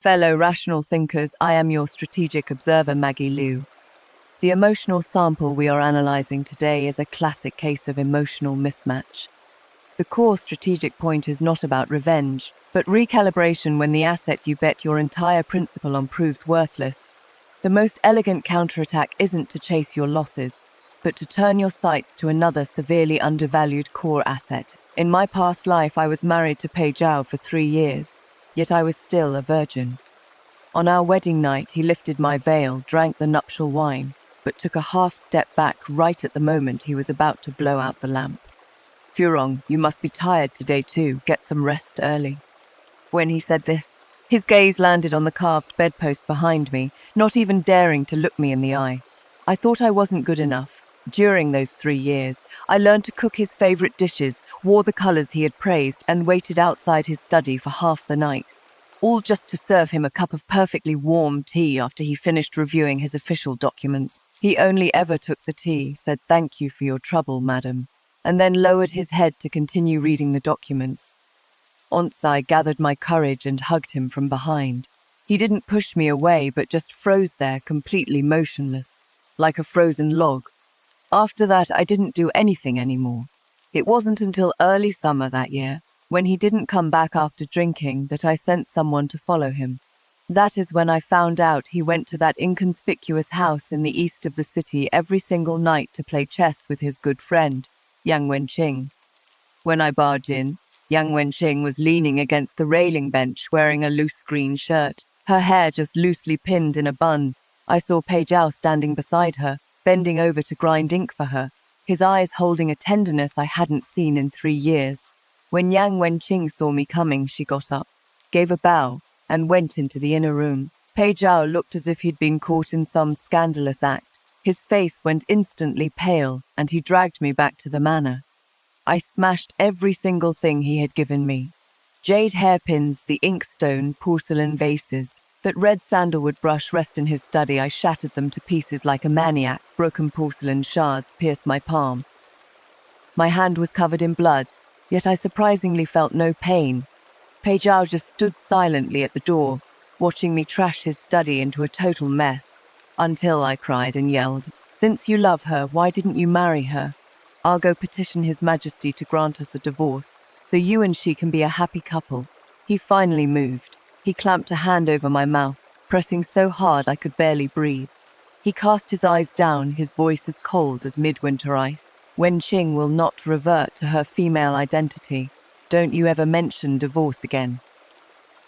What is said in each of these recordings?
Fellow rational thinkers, I am your strategic observer, Maggie Liu. The emotional sample we are analyzing today is a classic case of emotional mismatch. The core strategic point is not about revenge, but recalibration when the asset you bet your entire principle on proves worthless. The most elegant counterattack isn't to chase your losses, but to turn your sights to another severely undervalued core asset. In my past life, I was married to Pei Zhao for 3 years, yet I was still a virgin. On our wedding night, he lifted my veil, drank the nuptial wine, but took a half step back right at the moment he was about to blow out the lamp. Furong, you must be tired today too. Get some rest early. When he said this, his gaze landed on the carved bedpost behind me, not even daring to look me in the eye. I thought I wasn't good enough. During those 3 years, I learned to cook his favorite dishes, wore the colors he had praised, and waited outside his study for half the night, all just to serve him a cup of perfectly warm tea after he finished reviewing his official documents. He only ever took the tea, said, "Thank you for your trouble, madam," and then lowered his head to continue reading the documents. Once I gathered my courage and hugged him from behind. He didn't push me away, but just froze there, completely motionless, like a frozen log. After that, I didn't do anything anymore. It wasn't until early summer that year, when he didn't come back after drinking, that I sent someone to follow him. That is when I found out he went to that inconspicuous house in the east of the city every single night to play chess with his good friend, Yang Wenqing. When I barged in, Yang Wenqing was leaning against the railing bench wearing a loose green shirt, her hair just loosely pinned in a bun. I saw Pei Zhao standing beside her, bending over to grind ink for her, his eyes holding a tenderness I hadn't seen in 3 years. When Yang Wenqing saw me coming, she got up, gave a bow, and went into the inner room. Pei Zhao looked as if he'd been caught in some scandalous act. His face went instantly pale, and he dragged me back to the manor. I smashed every single thing he had given me. Jade hairpins, the inkstone, porcelain vases, that red sandalwood brush rest in his study. I shattered them to pieces like a maniac. Broken porcelain shards pierced my palm. My hand was covered in blood, yet I surprisingly felt no pain. Pei Zhao just stood silently at the door, watching me trash his study into a total mess, until I cried and yelled, "Since you love her, why didn't you marry her? I'll go petition His Majesty to grant us a divorce, so you and she can be a happy couple." He finally moved. He clamped a hand over my mouth, pressing so hard I could barely breathe. He cast his eyes down, his voice as cold as midwinter ice. "Wenqing will not revert to her female identity. Don't you ever mention divorce again."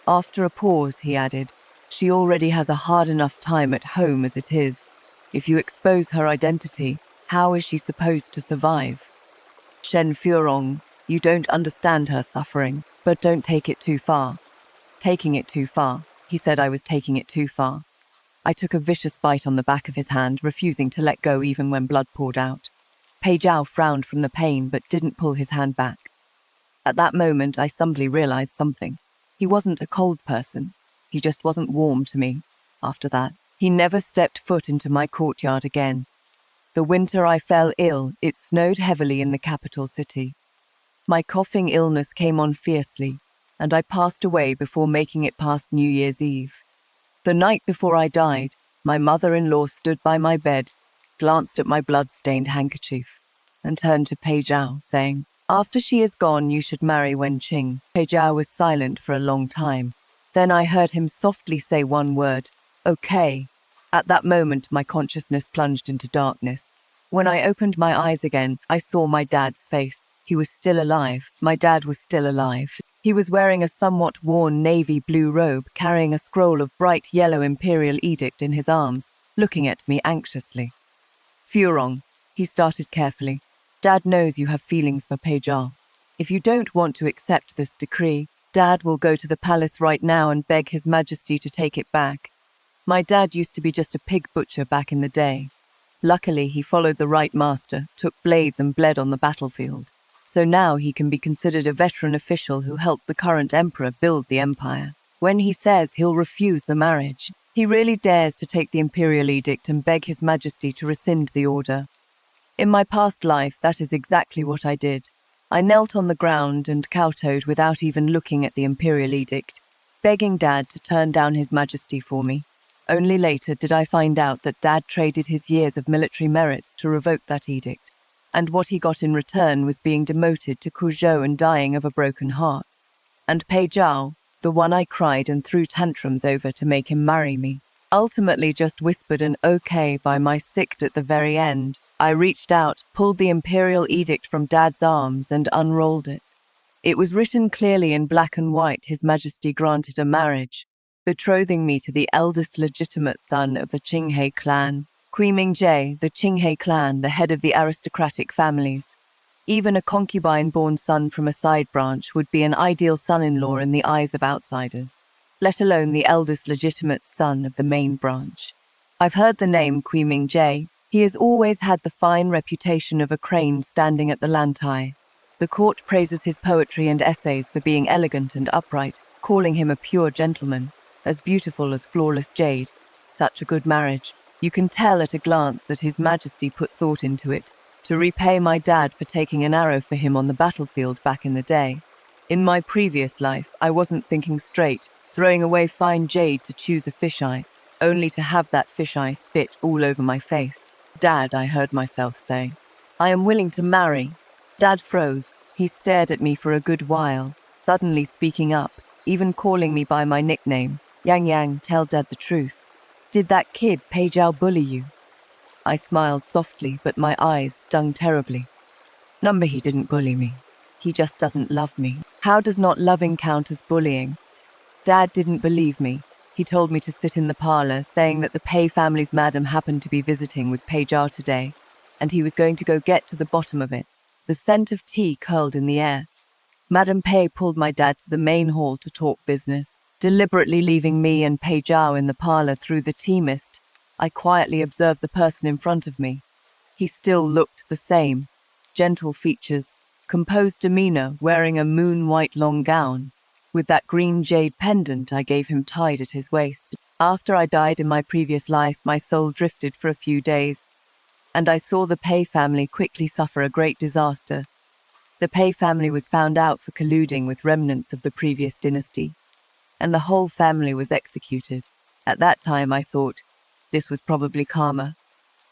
After a pause, he added, "She already has a hard enough time at home as it is. If you expose her identity, how is she supposed to survive? Shen Furong, you don't understand her suffering, but don't take it too far." Taking it too far. He said I was taking it too far. I took a vicious bite on the back of his hand, refusing to let go even when blood poured out. Pei Zhao frowned from the pain, but didn't pull his hand back. At that moment, I suddenly realized something. He wasn't a cold person. He just wasn't warm to me. After that, he never stepped foot into my courtyard again. The winter I fell ill, it snowed heavily in the capital city. My coughing illness came on fiercely, and I passed away before making it past New Year's Eve. The night before I died, my mother-in-law stood by my bed, glanced at my blood-stained handkerchief, and turned to Pei Zhao, saying, "After she is gone, you should marry Wenqing." Pei Zhao was silent for a long time. Then I heard him softly say one word, "Okay." At that moment, my consciousness plunged into darkness. When I opened my eyes again, I saw my dad's face. He was still alive. My dad was still alive. He was wearing a somewhat worn navy blue robe, carrying a scroll of bright yellow imperial edict in his arms, looking at me anxiously. "Furong," he started carefully, "Dad knows you have feelings for Pei Zhao. If you don't want to accept this decree, Dad will go to the palace right now and beg His Majesty to take it back. My dad used to be just a pig butcher back in the day. Luckily, he followed the right master, took blades and bled on the battlefield. So now he can be considered a veteran official who helped the current emperor build the empire. When he says he'll refuse the marriage, he really dares to take the imperial edict and beg His Majesty to rescind the order. In my past life, that is exactly what I did. I knelt on the ground and kowtowed without even looking at the imperial edict. begging Dad to turn down His Majesty for me. Only later did I find out that Dad traded his years of military merits to revoke that edict, and what he got in return was being demoted to Kuzhou and dying of a broken heart. And Pei Zhao, the one I cried and threw tantrums over to make him marry me, ultimately just whispered an okay by my sict at the very end. I reached out, pulled the imperial edict from Dad's arms and unrolled it. It was written clearly in black and white: His Majesty granted a marriage, betrothing me to the eldest legitimate son of the Qinghe clan, Kuiming-je, the Qinghe clan, the head of the aristocratic families. Even a concubine-born son from a side branch would be an ideal son-in-law in the eyes of outsiders, let alone the eldest legitimate son of the main branch. I've heard the name Kuiming-je. He has always had the fine reputation of a crane standing at the lantai. The court praises his poetry and essays for being elegant and upright, calling him a pure gentleman, as beautiful as flawless jade. Such a good marriage. You can tell at a glance that His Majesty put thought into it, to repay my dad for taking an arrow for him on the battlefield back in the day. In my previous life, I wasn't thinking straight, throwing away fine jade to choose a fisheye, only to have that fisheye spit all over my face. Dad, I heard myself say. I am willing to marry. Dad froze. He stared at me for a good while, suddenly speaking up, even calling me by my nickname. Yang Yang, tell Dad the truth. Did that kid Pei Zhao bully you? I smiled softly, but my eyes stung terribly. Number, he didn't bully me. He just doesn't love me. How does not loving count as bullying? Dad didn't believe me. He told me to sit in the parlor, saying that the Pei family's madam happened to be visiting with Pei Zhao today, and he was going to go get to the bottom of it. The scent of tea curled in the air. Madam Pei pulled my dad to the main hall to talk business, deliberately leaving me and Pei Zhao in the parlor through the tea mist. I quietly observed the person in front of me. He still looked the same. Gentle features, composed demeanor, wearing a moon-white long gown, with that green jade pendant I gave him tied at his waist. After I died in my previous life, my soul drifted for a few days, and I saw the Pei family quickly suffer a great disaster. The Pei family was found out for colluding with remnants of the previous dynasty, and the whole family was executed. At that time, I thought this was probably karma.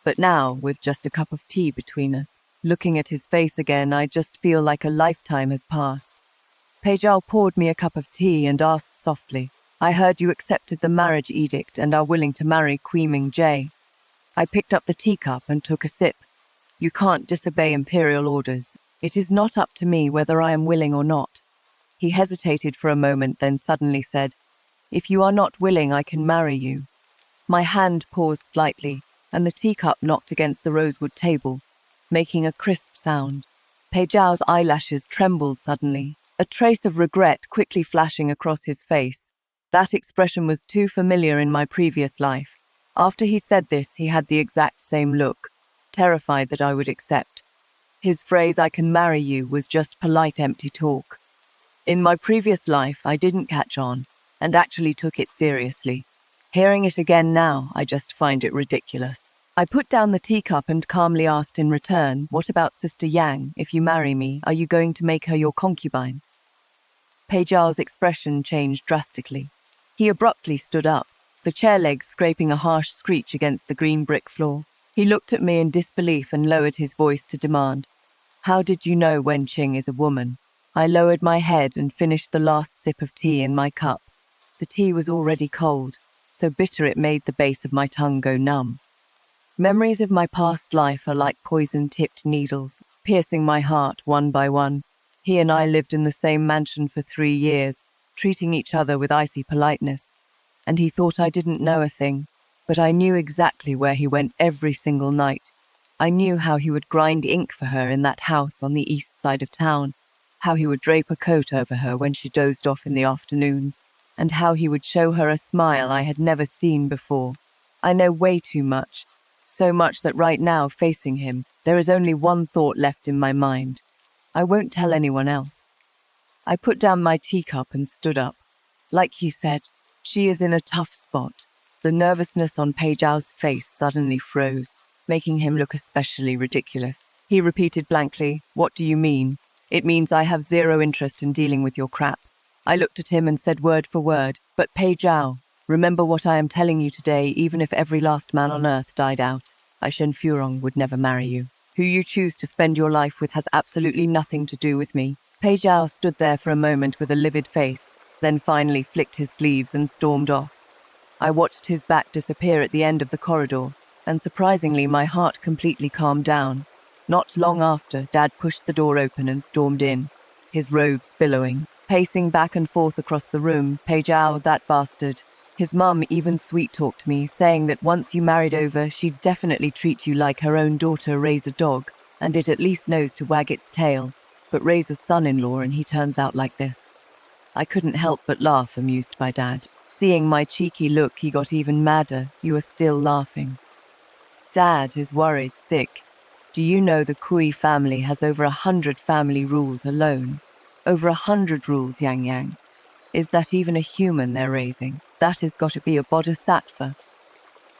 But now, with just a cup of tea between us, looking at his face again, I just feel like a lifetime has passed. Pei Zhao poured me a cup of tea and asked softly, I heard you accepted the marriage edict and are willing to marry Kuiming-je. I picked up the teacup and took a sip. You can't disobey imperial orders. It is not up to me whether I am willing or not. He hesitated for a moment, then suddenly said, If you are not willing, I can marry you. My hand paused slightly, and the teacup knocked against the rosewood table, making a crisp sound. Pei Zhao's eyelashes trembled suddenly, a trace of regret quickly flashing across his face. That expression was too familiar in my previous life. After he said this, he had the exact same look, terrified that I would accept. His phrase, I can marry you, was just polite empty talk. In my previous life, I didn't catch on, and actually took it seriously. Hearing it again now, I just find it ridiculous. I put down the teacup and calmly asked in return, what about Sister Yang? If you marry me, are you going to make her your concubine? Pei Zhao's expression changed drastically. He abruptly stood up, the chair legs scraping a harsh screech against the green brick floor. He looked at me in disbelief and lowered his voice to demand, How did you know Wen Qing is a woman? I lowered my head and finished the last sip of tea in my cup. The tea was already cold, so bitter it made the base of my tongue go numb. Memories of my past life are like poison-tipped needles, piercing my heart one by one. He and I lived in the same mansion for 3 years, treating each other with icy politeness, and he thought I didn't know a thing, but I knew exactly where he went every single night. I knew how he would grind ink for her in that house on the east side of town, how he would drape a coat over her when she dozed off in the afternoons, and how he would show her a smile I had never seen before. I know way too much, so much that right now, facing him, there is only one thought left in my mind. I won't tell anyone else. I put down my teacup and stood up. Like you said, she is in a tough spot. The nervousness on Pei Zhao's face suddenly froze, making him look especially ridiculous. He repeated blankly, What do you mean? It means I have zero interest in dealing with your crap. I looked at him and said word for word, "But Pei Zhao, remember what I am telling you today, even if every last man on earth died out. I Shen Furong would never marry you. Who you choose to spend your life with has absolutely nothing to do with me." Pei Zhao stood there for a moment with a livid face, then finally flicked his sleeves and stormed off. I watched his back disappear at the end of the corridor, and surprisingly my heart completely calmed down. Not long after, Dad pushed the door open and stormed in, his robes billowing, pacing back and forth across the room. "Pei Zhao, that bastard. His mum even sweet-talked me, saying that once you married over, she'd definitely treat you like her own daughter raise a dog, and it at least knows to wag its tail. But raise a son-in-law and he turns out like this." I couldn't help but laugh, amused by Dad. Seeing my cheeky look, he got even madder. "You are still laughing." Dad is worried sick. "Do you know the Kui family has over 100 family rules alone? Over 100 rules, Yang Yang. Is that even a human they're raising? That has got to be a bodhisattva.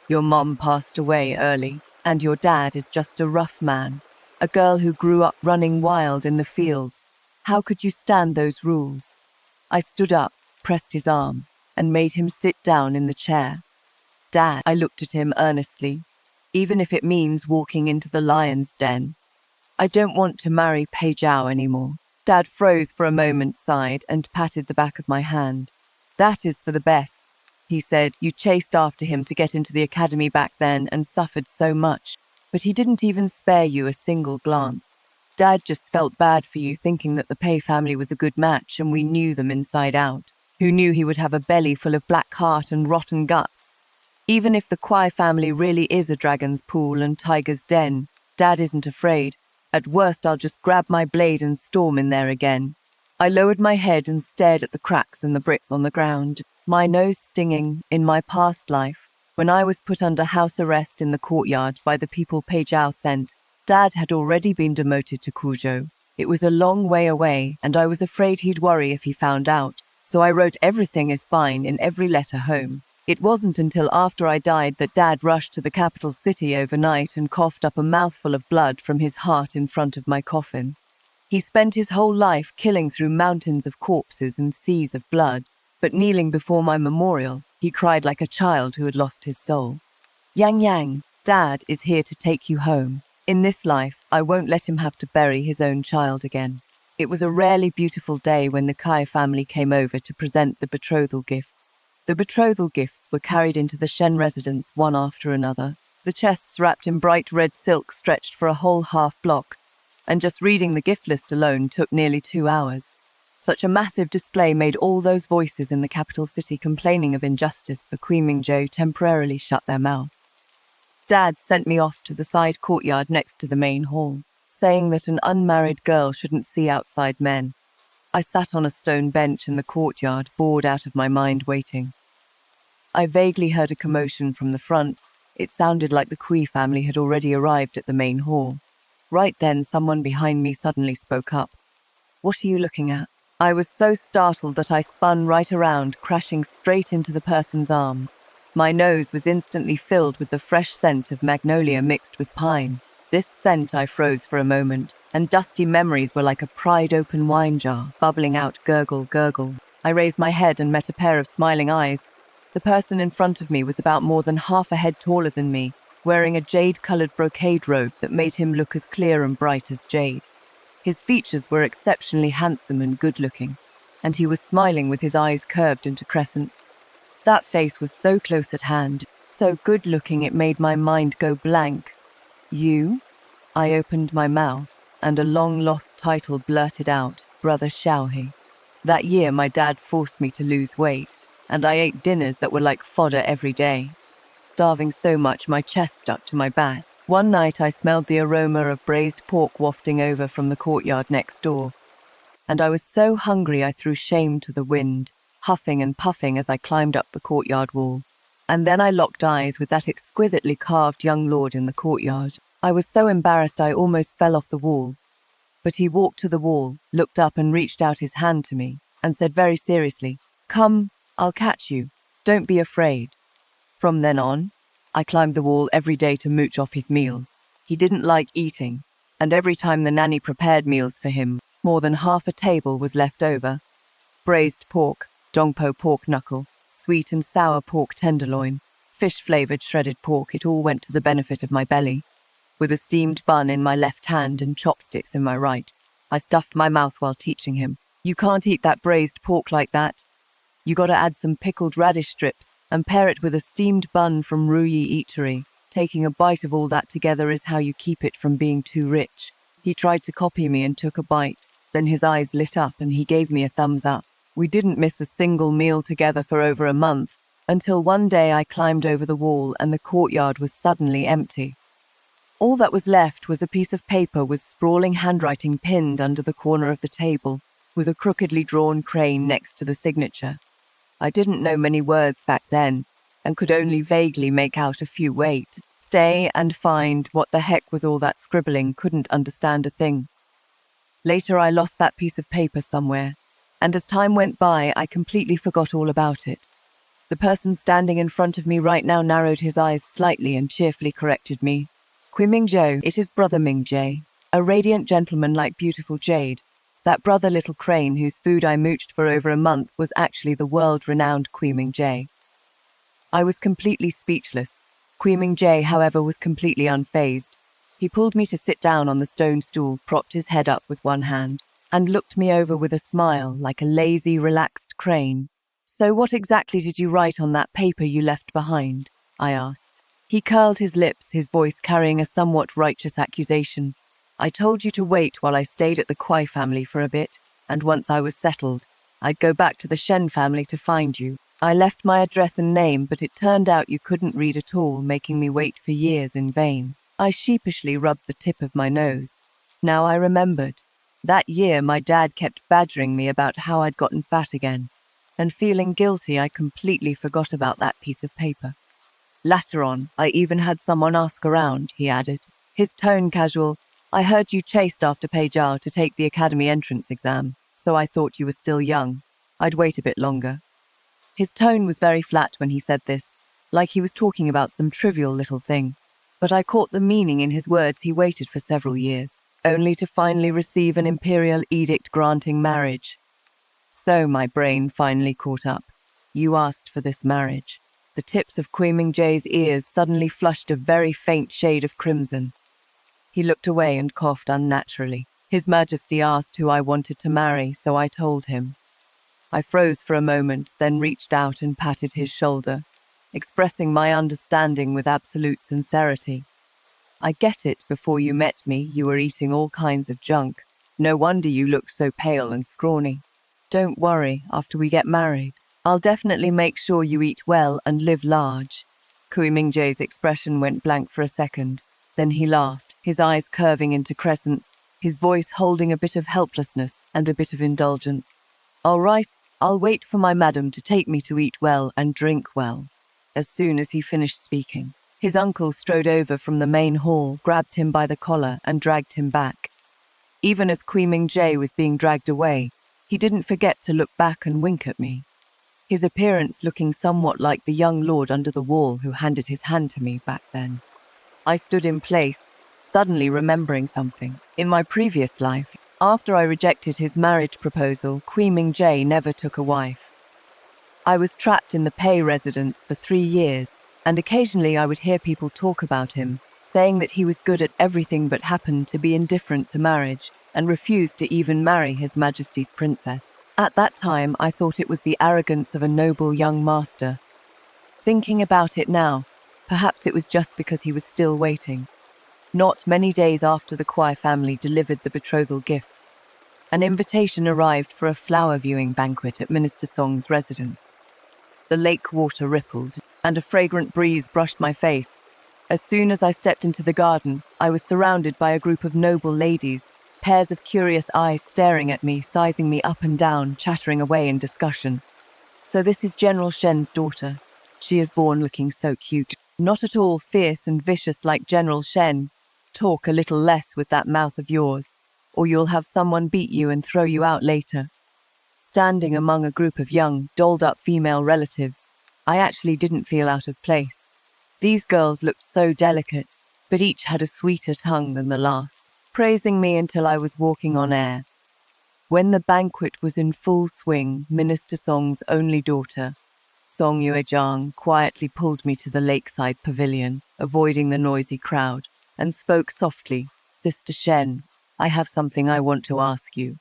Your mom passed away early, and your dad is just a rough man. A girl who grew up running wild in the fields. How could you stand those rules?" I stood up, pressed his arm, and made him sit down in the chair. "Dad," I looked at him earnestly, "even if it means walking into the lion's den. I don't want to marry Pei Zhao anymore." Dad froze for a moment, sighed, and patted the back of my hand. "That is for the best," he said. "You chased after him to get into the academy back then and suffered so much, but he didn't even spare you a single glance. Dad just felt bad for you, thinking that the Pei family was a good match and we knew them inside out. Who knew he would have a belly full of black heart and rotten guts? Even if the Kwai family really is a dragon's pool and tiger's den, Dad isn't afraid. At worst, I'll just grab my blade and storm in there again." I lowered my head and stared at the cracks in the bricks on the ground, my nose stinging. In my past life, when I was put under house arrest in the courtyard by the people Pei Zhao sent, Dad had already been demoted to Kuzhou. It was a long way away, and I was afraid he'd worry if he found out, so I wrote "everything is fine" in every letter home. It wasn't until after I died that Dad rushed to the capital city overnight and coughed up a mouthful of blood from his heart in front of my coffin. He spent his whole life killing through mountains of corpses and seas of blood, but kneeling before my memorial, he cried like a child who had lost his soul. "Yang Yang, Dad is here to take you home. In this life, I won't let him have to bury his own child again." It was a rarely beautiful day when the Kai family came over to present the betrothal gifts. The betrothal gifts were carried into the Shen residence one after another, the chests wrapped in bright red silk stretched for a whole half-block, and just reading the gift list alone took nearly 2 hours. Such a massive display made all those voices in the capital city complaining of injustice for Kui Mingzhou temporarily shut their mouth. Dad sent me off to the side courtyard next to the main hall, saying that an unmarried girl shouldn't see outside men. I sat on a stone bench in the courtyard, bored out of my mind, waiting. I vaguely heard a commotion from the front. It sounded like the Kui family had already arrived at the main hall. Right then, someone behind me suddenly spoke up. "What are you looking at?" I was so startled that I spun right around, crashing straight into the person's arms. My nose was instantly filled with the fresh scent of magnolia mixed with pine. This scent, I froze for a moment, and dusty memories were like a pried-open wine jar, bubbling out, gurgle, gurgle. I raised my head and met a pair of smiling eyes. The person in front of me was about more than half a head taller than me, wearing a jade-colored brocade robe that made him look as clear and bright as jade. His features were exceptionally handsome and good-looking, and he was smiling with his eyes curved into crescents. That face was so close at hand, so good-looking it made my mind go blank. "You?" I opened my mouth, and a long-lost title blurted out, "Brother Xiaohe." That year my dad forced me to lose weight, and I ate dinners that were like fodder every day. Starving so much my chest stuck to my back. One night I smelled the aroma of braised pork wafting over from the courtyard next door, and I was so hungry I threw shame to the wind, huffing and puffing as I climbed up the courtyard wall. And then I locked eyes with that exquisitely carved young lord in the courtyard. I was so embarrassed I almost fell off the wall. But he walked to the wall, looked up and reached out his hand to me, and said very seriously, "Come, I'll catch you. Don't be afraid." From then on, I climbed the wall every day to mooch off his meals. He didn't like eating, and every time the nanny prepared meals for him, more than half a table was left over. braised pork, dongpo pork knuckle, sweet and sour pork tenderloin, fish-flavored shredded pork. It all went to the benefit of my belly. With a steamed bun in my left hand and chopsticks in my right, I stuffed my mouth while teaching him. You can't eat that braised pork like that. You gotta add some pickled radish strips and pair it with a steamed bun from Ruyi Eatery. Taking a bite of all that together is how you keep it from being too rich. He tried to copy me and took a bite. Then his eyes lit up and he gave me a thumbs up. We didn't miss a single meal together for over a month, until one day I climbed over the wall and the courtyard was suddenly empty. All that was left was a piece of paper with sprawling handwriting pinned under the corner of the table, with a crookedly drawn crane next to the signature. I didn't know many words back then, and could only vaguely make out a few. Wait, stay and find, what the heck was all that scribbling? Couldn't understand a thing. Later I lost that piece of paper somewhere, and as time went by I completely forgot all about it. The person standing in front of me right now narrowed his eyes slightly and cheerfully corrected me. Kui Mingzhou, it is brother Mingzhou, a radiant gentleman like beautiful jade. That brother little crane whose food I mooched for over a month was actually the world-renowned Kui Mingzhou. I was completely speechless. Kui Mingzhou, however, was completely unfazed. He pulled me to sit down on the stone stool, propped his head up with one hand, and looked me over with a smile like a lazy, relaxed crane. So what exactly did you write on that paper you left behind? I asked. He curled his lips, his voice carrying a somewhat righteous accusation. I told you to wait while I stayed at the Kuai family for a bit, and once I was settled, I'd go back to the Shen family to find you. I left my address and name, but it turned out you couldn't read at all, making me wait for years in vain. I sheepishly rubbed the tip of my nose. Now I remembered. That year my dad kept badgering me about how I'd gotten fat again, and feeling guilty I completely forgot about that piece of paper. Later on, I even had someone ask around, he added, his tone casual. I heard you chased after Pei Zhao to take the academy entrance exam, so I thought you were still young. I'd wait a bit longer. His tone was very flat when he said this, like he was talking about some trivial little thing. But I caught the meaning in his words. He waited for several years, only to finally receive an imperial edict granting marriage. So my brain finally caught up. You asked for this marriage. The tips of Kui Mingzhou's ears suddenly flushed a very faint shade of crimson. He looked away and coughed unnaturally. His Majesty asked who I wanted to marry, so I told him. I froze for a moment, then reached out and patted his shoulder, expressing my understanding with absolute sincerity. I get it. Before you met me, you were eating all kinds of junk. No wonder you look so pale and scrawny. Don't worry, after we get married, I'll definitely make sure you eat well and live large. Kui Mingzhou's expression went blank for a second. Then he laughed, his eyes curving into crescents, his voice holding a bit of helplessness and a bit of indulgence. All right, I'll wait for my madam to take me to eat well and drink well. As soon as he finished speaking, his uncle strode over from the main hall, grabbed him by the collar and dragged him back. Even as Kui Mingzhou was being dragged away, he didn't forget to look back and wink at me, his appearance looking somewhat like the young lord under the wall who handed his hand to me back then. I stood in place, suddenly remembering something. In my previous life, after I rejected his marriage proposal, Kui Mingzhou never took a wife. I was trapped in the Pei residence for 3 years, and occasionally I would hear people talk about him, saying that he was good at everything but happened to be indifferent to marriage and refused to even marry His Majesty's princess. At that time, I thought it was the arrogance of a noble young master. Thinking about it now, perhaps it was just because he was still waiting. Not many days after the Kuai family delivered the betrothal gifts, an invitation arrived for a flower viewing banquet at Minister Song's residence. The lake water rippled, and a fragrant breeze brushed my face. As soon as I stepped into the garden, I was surrounded by a group of noble ladies, pairs of curious eyes staring at me, sizing me up and down, chattering away in discussion. So this is General Shen's daughter. She is born looking so cute. Not at all fierce and vicious like General Shen. Talk a little less with that mouth of yours, or you'll have someone beat you and throw you out later. Standing among a group of young, dolled-up female relatives, I actually didn't feel out of place. These girls looked so delicate, but each had a sweeter tongue than the last, praising me until I was walking on air. When the banquet was in full swing, Minister Song's only daughter, Song Yuejang, quietly pulled me to the lakeside pavilion, avoiding the noisy crowd, and spoke softly, "Sister Shen, I have something I want to ask you."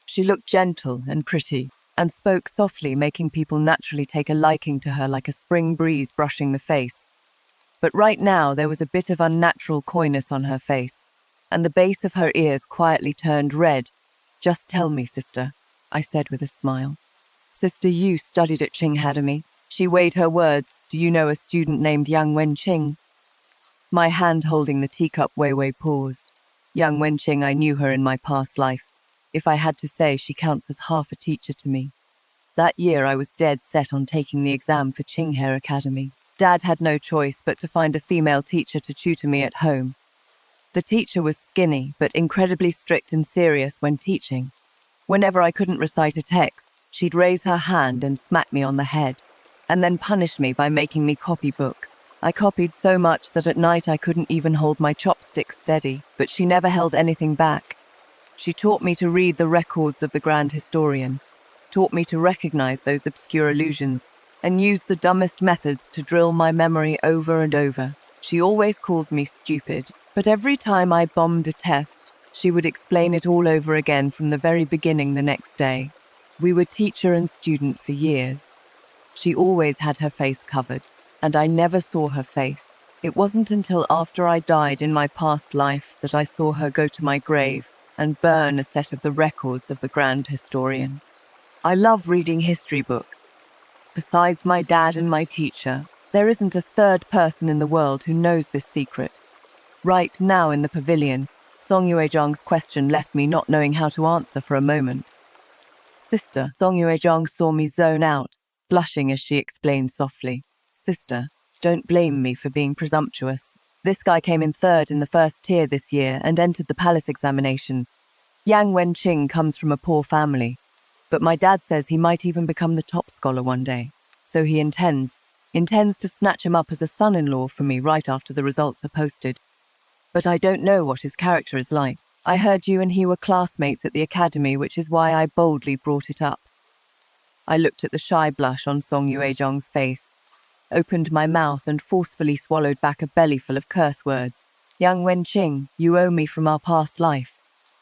She looked gentle and pretty, and spoke softly, making people naturally take a liking to her like a spring breeze brushing the face. But right now there was a bit of unnatural coyness on her face, and the base of her ears quietly turned red. "Just tell me, sister," I said with a smile. "Sister, you studied at Qing Academy." She weighed her words. "Do you know a student named Yang Wenqing?" My hand holding the teacup Wei paused. Yang Wenqing, I knew her in my past life. If I had to say, she counts as half a teacher to me. That year I was dead set on taking the exam for Qing Academy. Dad had no choice but to find a female teacher to tutor me at home. The teacher was skinny, but incredibly strict and serious when teaching. Whenever I couldn't recite a text, she'd raise her hand and smack me on the head, and then punish me by making me copy books. I copied so much that at night I couldn't even hold my chopsticks steady, but she never held anything back. She taught me to read the records of the grand historian, taught me to recognize those obscure allusions, and used the dumbest methods to drill my memory over and over. She always called me stupid, but every time I bombed a test, she would explain it all over again from the very beginning the next day. We were teacher and student for years. She always had her face covered, and I never saw her face. It wasn't until after I died in my past life that I saw her go to my grave and burn a set of the records of the grand historian. I love reading history books. Besides my dad and my teacher, there isn't a third person in the world who knows this secret. Right now in the pavilion, Song Yuejong's question left me not knowing how to answer for a moment. "Sister," Song Yuejong saw me zone out, blushing as she explained softly. "Sister, don't blame me for being presumptuous. This guy came in third in the first tier this year and entered the palace examination. Yang Wenqing comes from a poor family, but my dad says he might even become the top scholar one day. So he intends to snatch him up as a son-in-law for me right after the results are posted. But I don't know what his character is like. I heard you and he were classmates at the academy, which is why I boldly brought it up." I looked at the shy blush on Song Yuejong's face, opened my mouth and forcefully swallowed back a bellyful of curse words. "Yang Wenqing, you owe me from our past life."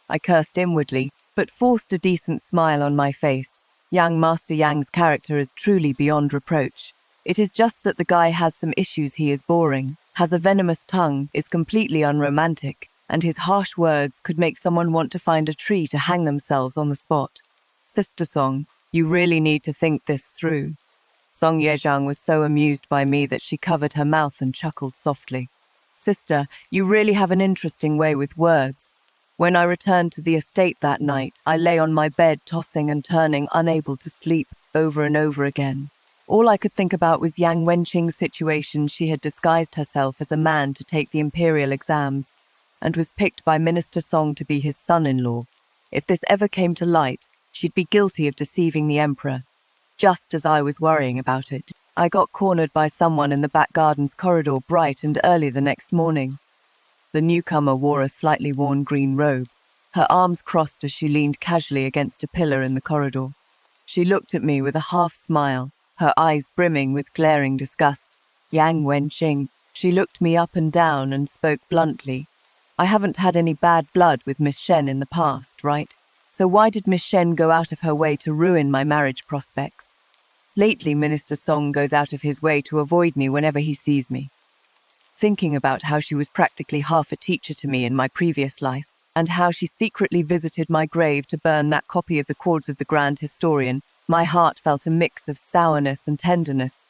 I cursed inwardly, but forced a decent smile on my face. Young Master Yang's character is truly beyond reproach. It is just that the guy has some issues. He is boring, has a venomous tongue, is completely unromantic, and his harsh words could make someone want to find a tree to hang themselves on the spot. "Sister Song, you really need to think this through." Song Yuejong was so amused by me that she covered her mouth and chuckled softly. "Sister, you really have an interesting way with words." When I returned to the estate that night, I lay on my bed tossing and turning, unable to sleep, over and over again. All I could think about was Yang Wenqing's situation. She had disguised herself as a man to take the imperial exams, and was picked by Minister Song to be his son-in-law. If this ever came to light, she'd be guilty of deceiving the emperor. Just as I was worrying about it, I got cornered by someone in the back garden's corridor bright and early the next morning. The newcomer wore a slightly worn green robe, her arms crossed as she leaned casually against a pillar in the corridor. She looked at me with a half smile, her eyes brimming with glaring disgust. "Yang Wenqing." She looked me up and down and spoke bluntly. "I haven't had any bad blood with Miss Shen in the past, right? So why did Miss Shen go out of her way to ruin my marriage prospects? Lately, Minister Song goes out of his way to avoid me whenever he sees me." Thinking about how she was practically half a teacher to me in my previous life, and how she secretly visited my grave to burn that copy of the Chords of the Grand Historian, my heart felt a mix of sourness and tenderness,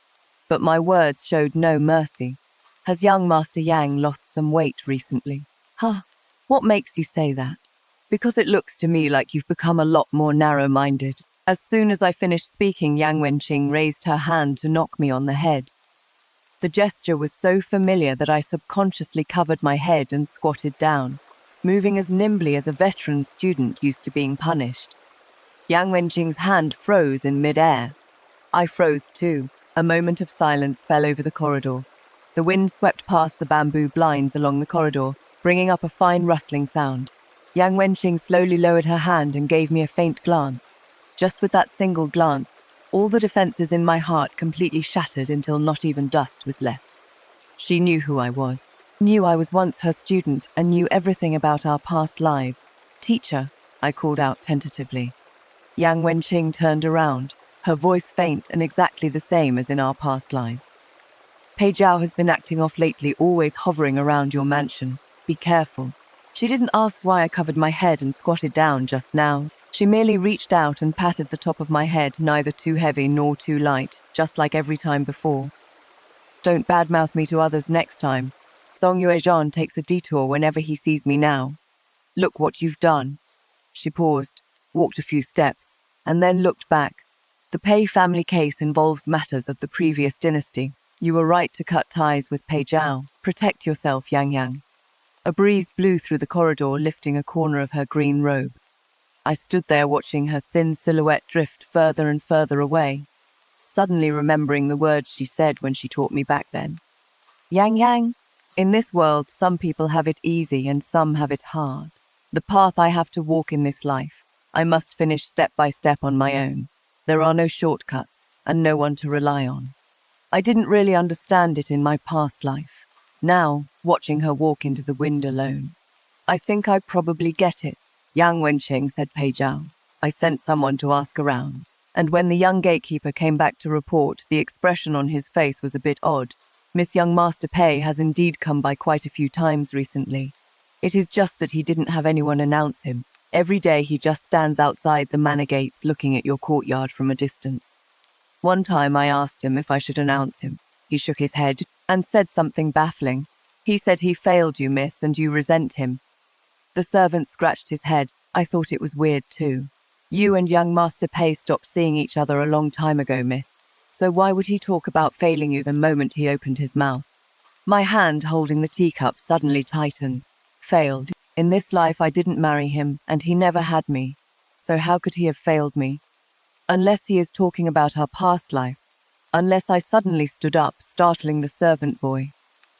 but my words showed no mercy. "Has young Master Yang lost some weight recently?" "Huh, what makes you say that?" "Because it looks to me like you've become a lot more narrow-minded." As soon as I finished speaking, Yang Wenqing raised her hand to knock me on the head. The gesture was so familiar that I subconsciously covered my head and squatted down, moving as nimbly as a veteran student used to being punished. Yang Wenqing's hand froze in mid-air. I froze too. A moment of silence fell over the corridor. The wind swept past the bamboo blinds along the corridor, bringing up a fine rustling sound. Yang Wenqing slowly lowered her hand and gave me a faint glance. Just with that single glance, all the defenses in my heart completely shattered until not even dust was left. She knew who I was, knew I was once her student, and knew everything about our past lives. "Teacher," I called out tentatively. Yang Wenqing turned around, her voice faint and exactly the same as in our past lives. "Pei Zhao has been acting off lately, always hovering around your mansion. Be careful." She didn't ask why I covered my head and squatted down just now. She merely reached out and patted the top of my head, neither too heavy nor too light, just like every time before. "Don't badmouth me to others next time. Song Yuezhan takes a detour whenever he sees me now. Look what you've done." She paused, walked a few steps, and then looked back. "The Pei family case involves matters of the previous dynasty. You were right to cut ties with Pei Zhao. Protect yourself, Yang Yang." A breeze blew through the corridor, lifting a corner of her green robe. I stood there watching her thin silhouette drift further and further away, suddenly remembering the words she said when she taught me back then. "Yang Yang, in this world, some people have it easy and some have it hard. The path I have to walk in this life, I must finish step by step on my own. There are no shortcuts and no one to rely on." I didn't really understand it in my past life. Now, watching her walk into the wind alone, I think I probably get it. "Yang Wenqing," said Pei Zhao. I sent someone to ask around, and when the young gatekeeper came back to report, the expression on his face was a bit odd. "Miss Young Master Pei has indeed come by quite a few times recently. It is just that he didn't have anyone announce him. Every day he just stands outside the manor gates looking at your courtyard from a distance. One time I asked him if I should announce him. He shook his head and said something baffling. He said he failed you, miss, and you resent him." The servant scratched his head. I thought it was weird too. "You and young Master Pei stopped seeing each other a long time ago, miss. So why would he talk about failing you the moment he opened his mouth?" My hand holding the teacup suddenly tightened. Failed. In this life I didn't marry him, and he never had me. So how could he have failed me? Unless he is talking about our past life. Unless I suddenly stood up, startling the servant boy.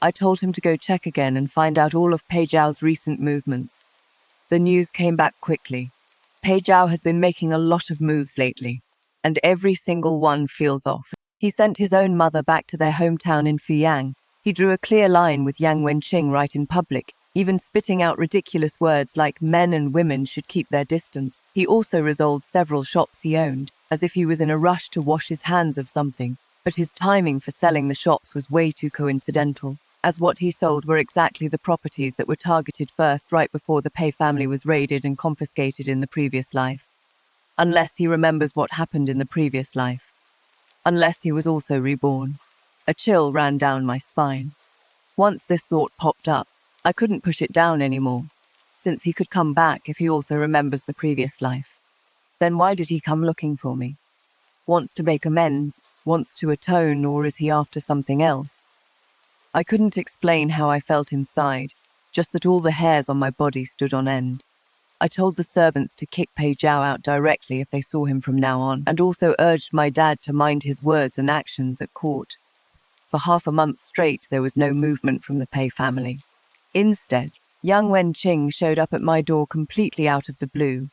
I told him to go check again and find out all of Pei Zhao's recent movements. The news came back quickly. Pei Zhao has been making a lot of moves lately, and every single one feels off. He sent his own mother back to their hometown in Fuyang. He drew a clear line with Yang Wenqing right in public, even spitting out ridiculous words like men and women should keep their distance. He also resolved several shops he owned, as if he was in a rush to wash his hands of something, but his timing for selling the shops was way too coincidental, as what he sold were exactly the properties that were targeted first right before the Pei family was raided and confiscated in the previous life. Unless he remembers what happened in the previous life. Unless he was also reborn. A chill ran down my spine. Once this thought popped up, I couldn't push it down anymore, since he could come back if he also remembers the previous life. Then why did he come looking for me? Wants to make amends, wants to atone, or is he after something else? I couldn't explain how I felt inside, just that all the hairs on my body stood on end. I told the servants to kick Pei Zhao out directly if they saw him from now on, and also urged my dad to mind his words and actions at court. For half a month straight, there was no movement from the Pei family. Instead, Yang Wenqing showed up at my door completely out of the blue.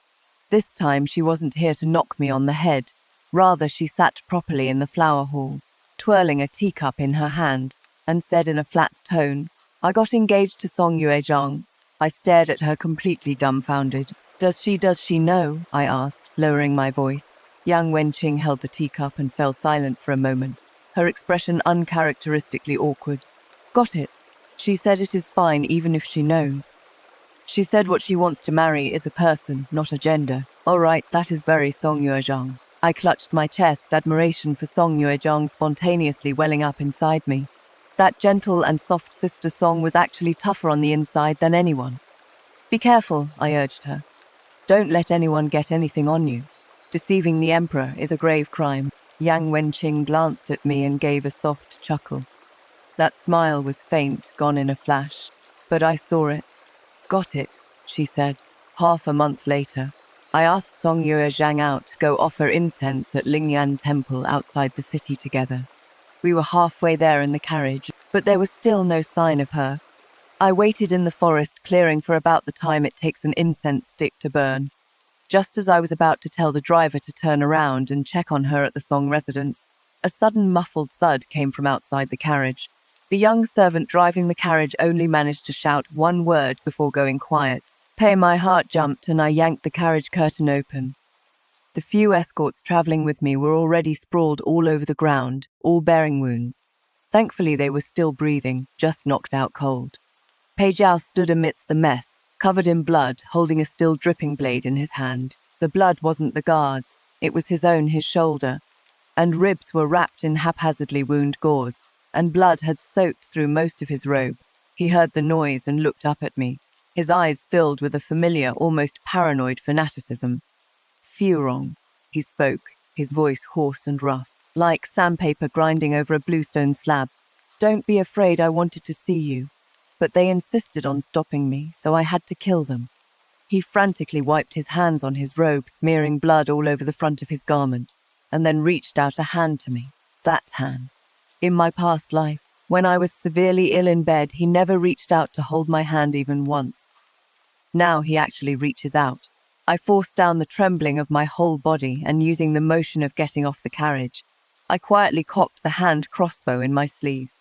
This time, she wasn't here to knock me on the head. Rather, she sat properly in the flower hall, twirling a teacup in her hand, and said in a flat tone, "I got engaged to Song Yuezhan." I stared at her completely dumbfounded. Does she know?" I asked, lowering my voice. Yang Wenqing held the teacup and fell silent for a moment, her expression uncharacteristically awkward. "Got it. She said it is fine even if she knows. She said what she wants to marry is a person, not a gender." "All right, that is very Song Yuezhan." I clutched my chest, admiration for Song Yuezhan spontaneously welling up inside me. That gentle and soft sister Song was actually tougher on the inside than anyone. "Be careful," I urged her. "Don't let anyone get anything on you. Deceiving the emperor is a grave crime." Yang Wenqing glanced at me and gave a soft chuckle. That smile was faint, gone in a flash, but I saw it. "Got it," she said. Half a month later, I asked Song Yuezhan out to go offer incense at Lingyan Temple outside the city together. We were halfway there in the carriage, but there was still no sign of her. I waited in the forest clearing for about the time it takes an incense stick to burn. Just as I was about to tell the driver to turn around and check on her at the Song residence, a sudden muffled thud came from outside the carriage. The young servant driving the carriage only managed to shout one word before going quiet. "Pay." My heart jumped and I yanked the carriage curtain open. The few escorts traveling with me were already sprawled all over the ground, all bearing wounds. Thankfully, they were still breathing, just knocked out cold. Pei Zhao stood amidst the mess, covered in blood, holding a still dripping blade in his hand. The blood wasn't the guards, it was his shoulder, and ribs were wrapped in haphazardly wound gauze, and blood had soaked through most of his robe. He heard the noise and looked up at me, his eyes filled with a familiar, almost paranoid fanaticism. "Furong," he spoke, his voice hoarse and rough, like sandpaper grinding over a bluestone slab. "Don't be afraid, I wanted to see you. But they insisted on stopping me, so I had to kill them." He frantically wiped his hands on his robe, smearing blood all over the front of his garment, and then reached out a hand to me. That hand. In my past life, when I was severely ill in bed, he never reached out to hold my hand even once. Now he actually reaches out. I forced down the trembling of my whole body, and using the motion of getting off the carriage, I quietly cocked the hand crossbow in my sleeve.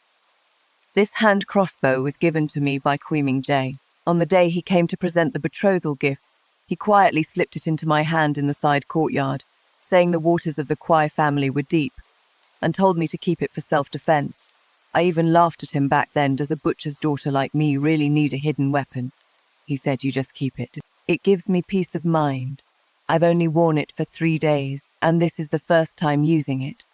This hand crossbow was given to me by Ming Jie. On the day he came to present the betrothal gifts, he quietly slipped it into my hand in the side courtyard, saying the waters of the Kwai family were deep, and told me to keep it for self-defense. I even laughed at him back then. "Does a butcher's daughter like me really need a hidden weapon?" He said, "You just keep it. It gives me peace of mind. I've only worn it for 3 days, and this is the first time using it."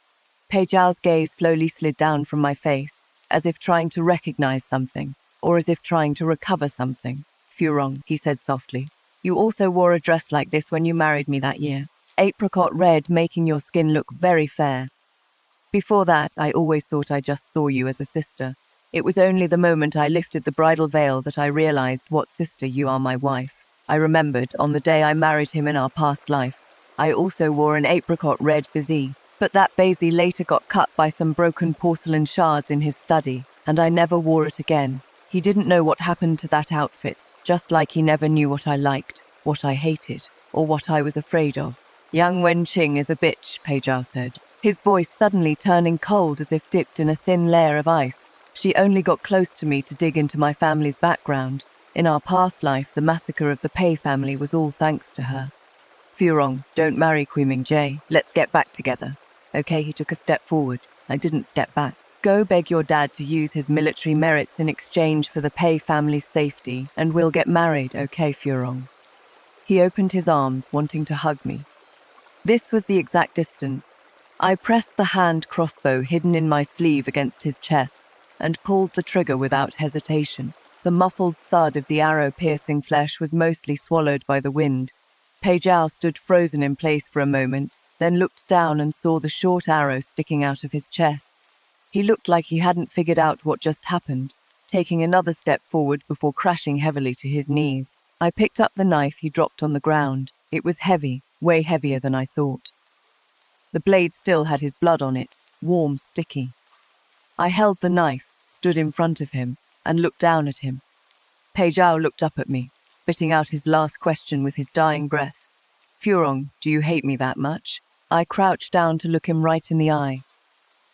Pei Zhao's gaze slowly slid down from my face, as if trying to recognize something, or as if trying to recover something. "Furong," he said softly, "you also wore a dress like this when you married me that year. Apricot red, making your skin look very fair. Before that, I always thought I just saw you as a sister. It was only the moment I lifted the bridal veil that I realized what sister you are, my wife." I remembered, on the day I married him in our past life, I also wore an apricot red baize, but that baize later got cut by some broken porcelain shards in his study, and I never wore it again. He didn't know what happened to that outfit, just like he never knew what I liked, what I hated, or what I was afraid of. "Yang Wenqing is a bitch," Pei Zhao said, his voice suddenly turning cold as if dipped in a thin layer of ice. "She only got close to me to dig into my family's background. In our past life, the massacre of the Pei family was all thanks to her. Furong, don't marry Ming Jie. Let's get back together." "Okay," he took a step forward. I didn't step back. "Go beg your dad to use his military merits in exchange for the Pei family's safety, and we'll get married, okay, Furong?" He opened his arms, wanting to hug me. This was the exact distance. I pressed the hand crossbow hidden in my sleeve against his chest and pulled the trigger without hesitation. The muffled thud of the arrow-piercing flesh was mostly swallowed by the wind. Pei Zhao stood frozen in place for a moment, then looked down and saw the short arrow sticking out of his chest. He looked like he hadn't figured out what just happened, taking another step forward before crashing heavily to his knees. I picked up the knife he dropped on the ground. It was heavy, way heavier than I thought. The blade still had his blood on it, warm, sticky. I held the knife, stood in front of him, and looked down at him. Pei Zhao looked up at me, spitting out his last question with his dying breath. "Furong, do you hate me that much?" I crouched down to look him right in the eye.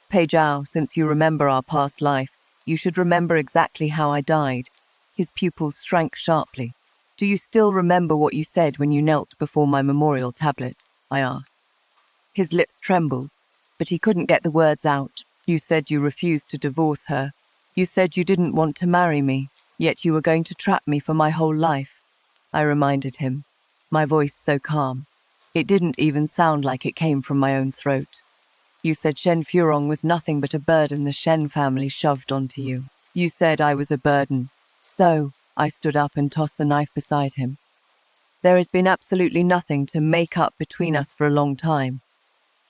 "Pei Zhao, since you remember our past life, you should remember exactly how I died." His pupils shrank sharply. "Do you still remember what you said when you knelt before my memorial tablet?" I asked. His lips trembled, but he couldn't get the words out. "You said you refused to divorce her. You said you didn't want to marry me, yet you were going to trap me for my whole life," I reminded him, my voice so calm. It didn't even sound like it came from my own throat. "You said Shen Furong was nothing but a burden the Shen family shoved onto you. You said I was a burden. So," I stood up and tossed the knife beside him, "there has been absolutely nothing to make up between us for a long time.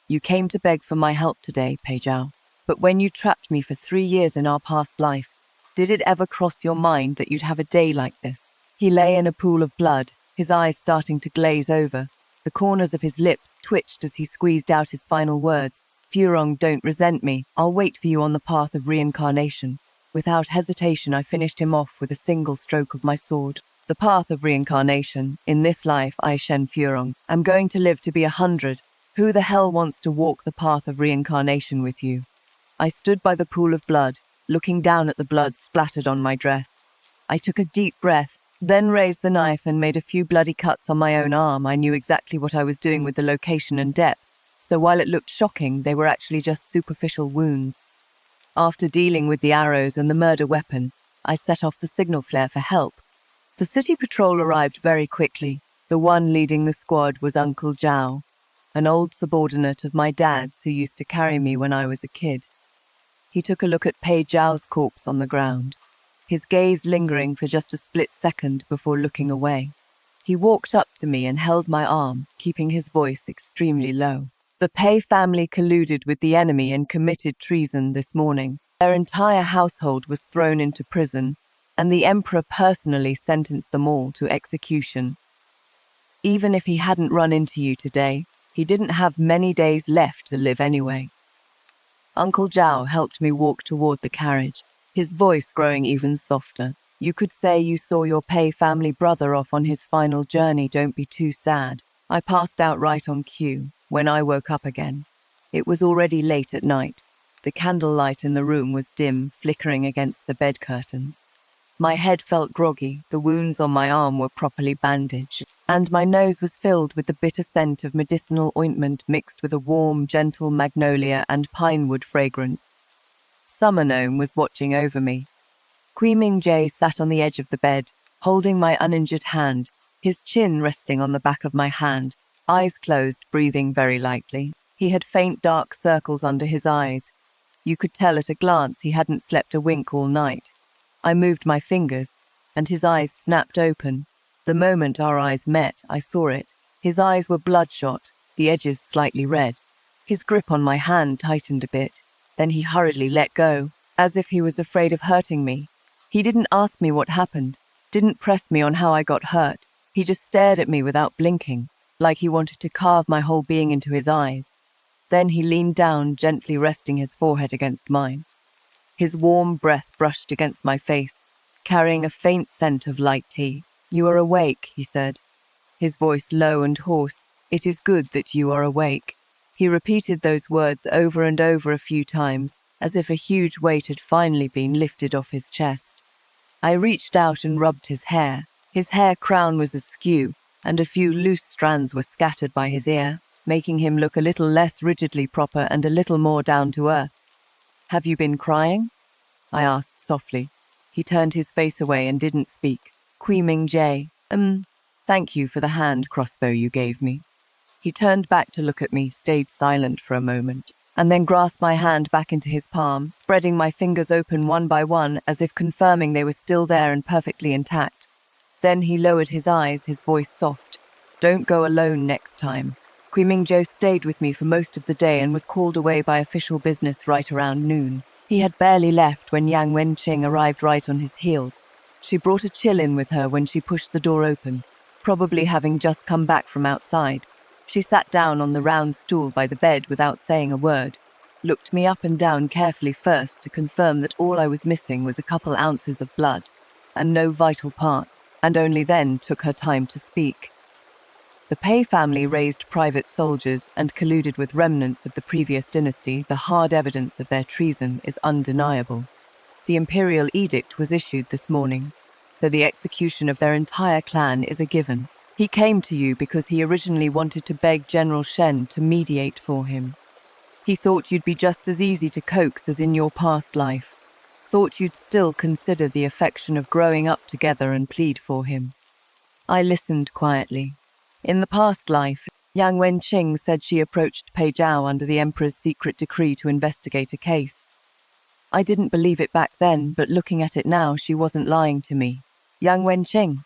You came to beg for my help today, Pei Zhao. But when you trapped me for 3 years in our past life, did it ever cross your mind that you'd have a day like this?" He lay in a pool of blood, his eyes starting to glaze over. The corners of his lips twitched as he squeezed out his final words. "Furong, don't resent me. I'll wait for you on the path of reincarnation." Without hesitation, I finished him off with a single stroke of my sword. The path of reincarnation. In this life, I, Shen Furong, am going to live to be 100. Who the hell wants to walk the path of reincarnation with you? I stood by the pool of blood, looking down at the blood splattered on my dress. I took a deep breath, then raised the knife and made a few bloody cuts on my own arm. I knew exactly what I was doing with the location and depth, so while it looked shocking, they were actually just superficial wounds. After dealing with the arrows and the murder weapon, I set off the signal flare for help. The city patrol arrived very quickly. The one leading the squad was Uncle Zhao, an old subordinate of my dad's who used to carry me when I was a kid. He took a look at Pei Zhao's corpse on the ground, his gaze lingering for just a split second before looking away. He walked up to me and held my arm, keeping his voice extremely low. The Pei family colluded with the enemy and committed treason this morning. Their entire household was thrown into prison, and the emperor personally sentenced them all to execution. Even if he hadn't run into you today, he didn't have many days left to live anyway. Uncle Zhao helped me walk toward the carriage, his voice growing even softer. You could say you saw your Pei family brother off on his final journey. Don't be too sad. I passed out right on cue. When I woke up again, it was already late at night. The candlelight in the room was dim, flickering against the bed curtains. My head felt groggy, the wounds on my arm were properly bandaged, and my nose was filled with the bitter scent of medicinal ointment mixed with a warm, gentle magnolia and pinewood fragrance. Summer Gnome was watching over me. Kui Ming Jie sat on the edge of the bed, holding my uninjured hand, his chin resting on the back of my hand, eyes closed, breathing very lightly. He had faint dark circles under his eyes. You could tell at a glance he hadn't slept a wink all night. I moved my fingers, and his eyes snapped open. The moment our eyes met, I saw it. His eyes were bloodshot, the edges slightly red. His grip on my hand tightened a bit. Then he hurriedly let go, as if he was afraid of hurting me. He didn't ask me what happened, didn't press me on how I got hurt. He just stared at me without blinking, like he wanted to carve my whole being into his eyes. Then he leaned down, gently resting his forehead against mine. His warm breath brushed against my face, carrying a faint scent of light tea. You are awake, he said, his voice low and hoarse. It is good that you are awake. He repeated those words over and over a few times, as if a huge weight had finally been lifted off his chest. I reached out and rubbed his hair. His hair crown was askew, and a few loose strands were scattered by his ear, making him look a little less rigidly proper and a little more down to earth. Have you been crying? I asked softly. He turned his face away and didn't speak. Kui Ming Jie, thank you for the hand crossbow you gave me. He turned back to look at me, stayed silent for a moment, and then grasped my hand back into his palm, spreading my fingers open one by one as if confirming they were still there and perfectly intact. Then he lowered his eyes, his voice soft. Don't go alone next time. Kui Ming Jie stayed with me for most of the day and was called away by official business right around noon. He had barely left when Yang Wenqing arrived right on his heels. She brought a chill in with her when she pushed the door open, probably having just come back from outside. She sat down on the round stool by the bed without saying a word, looked me up and down carefully first to confirm that all I was missing was a couple ounces of blood, and no vital part, and only then took her time to speak. The Pei family raised private soldiers and colluded with remnants of the previous dynasty. The hard evidence of their treason is undeniable. The imperial edict was issued this morning, so the execution of their entire clan is a given. He came to you because he originally wanted to beg General Shen to mediate for him. He thought you'd be just as easy to coax as in your past life. Thought you'd still consider the affection of growing up together and plead for him. I listened quietly. In the past life, Yang Wenqing said she approached Pei Zhao under the Emperor's secret decree to investigate a case. I didn't believe it back then, but looking at it now, she wasn't lying to me. Yang Wenqing.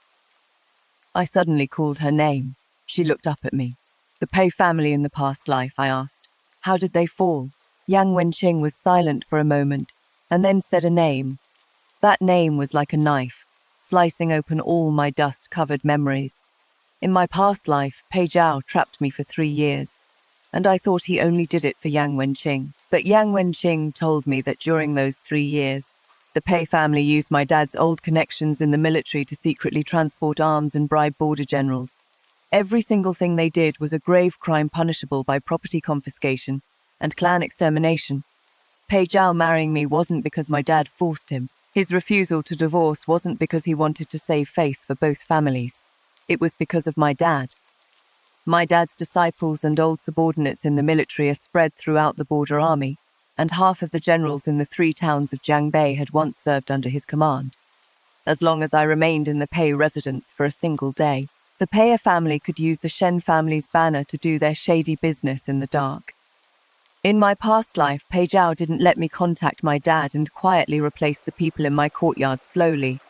I suddenly called her name. She looked up at me. The Pei family in the past life, I asked. How did they fall? Yang Wenqing was silent for a moment, and then said a name. That name was like a knife, slicing open all my dust-covered memories. In my past life, Pei Zhao trapped me for 3 years, and I thought he only did it for Yang Wenqing. But Yang Wenqing told me that during those 3 years, The Pei family used my dad's old connections in the military to secretly transport arms and bribe border generals. Every single thing they did was a grave crime punishable by property confiscation and clan extermination. Pei Zhao marrying me wasn't because my dad forced him. His refusal to divorce wasn't because he wanted to save face for both families. It was because of my dad. My dad's disciples and old subordinates in the military are spread throughout the border army, and half of the generals in the 3 towns of Jiangbei had once served under his command. As long as I remained in the Pei residence for a single day, the Pei family could use the Shen family's banner to do their shady business in the dark. In my past life, Pei Zhao didn't let me contact my dad and quietly replace the people in my courtyard slowly.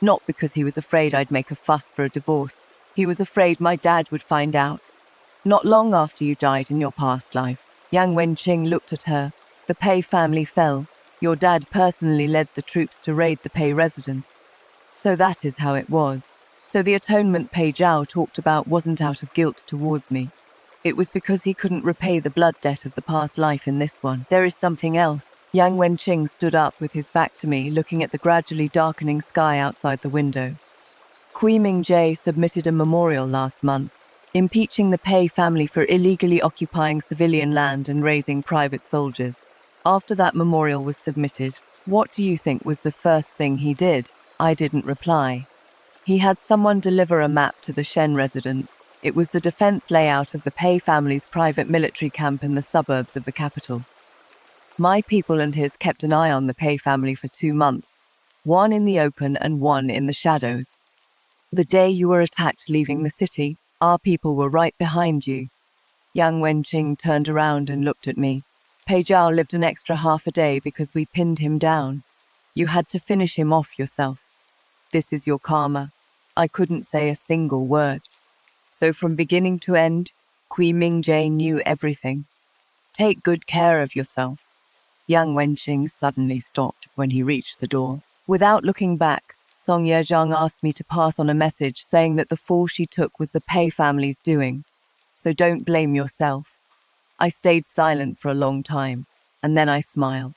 Not because he was afraid I'd make a fuss for a divorce. He was afraid my dad would find out. Not long after you died in your past life, Yang Wenqing looked at her. The Pei family fell. Your dad personally led the troops to raid the Pei residence. So that is how it was. So the atonement Pei Zhao talked about wasn't out of guilt towards me. It was because he couldn't repay the blood debt of the past life in this one. There is something else. Yang Wenqing stood up with his back to me, looking at the gradually darkening sky outside the window. Kui Ming-jae submitted a memorial last month, impeaching the Pei family for illegally occupying civilian land and raising private soldiers. After that memorial was submitted, what do you think was the first thing he did? I didn't reply. He had someone deliver a map to the Shen residence. It was the defense layout of the Pei family's private military camp in the suburbs of the capital. My people and his kept an eye on the Pei family for 2 months, one in the open and one in the shadows. The day you were attacked leaving the city, our people were right behind you. Yang Wenqing turned around and looked at me. Pei Zhao lived an extra half a day because we pinned him down. You had to finish him off yourself. This is your karma. I couldn't say a single word. So from beginning to end, Kui Ming-jae knew everything. Take good care of yourself. Yang Wenqing suddenly stopped when he reached the door. Without looking back, Song Yezhang asked me to pass on a message saying that the fall she took was the Pei family's doing. So don't blame yourself. I stayed silent for a long time, and then I smiled.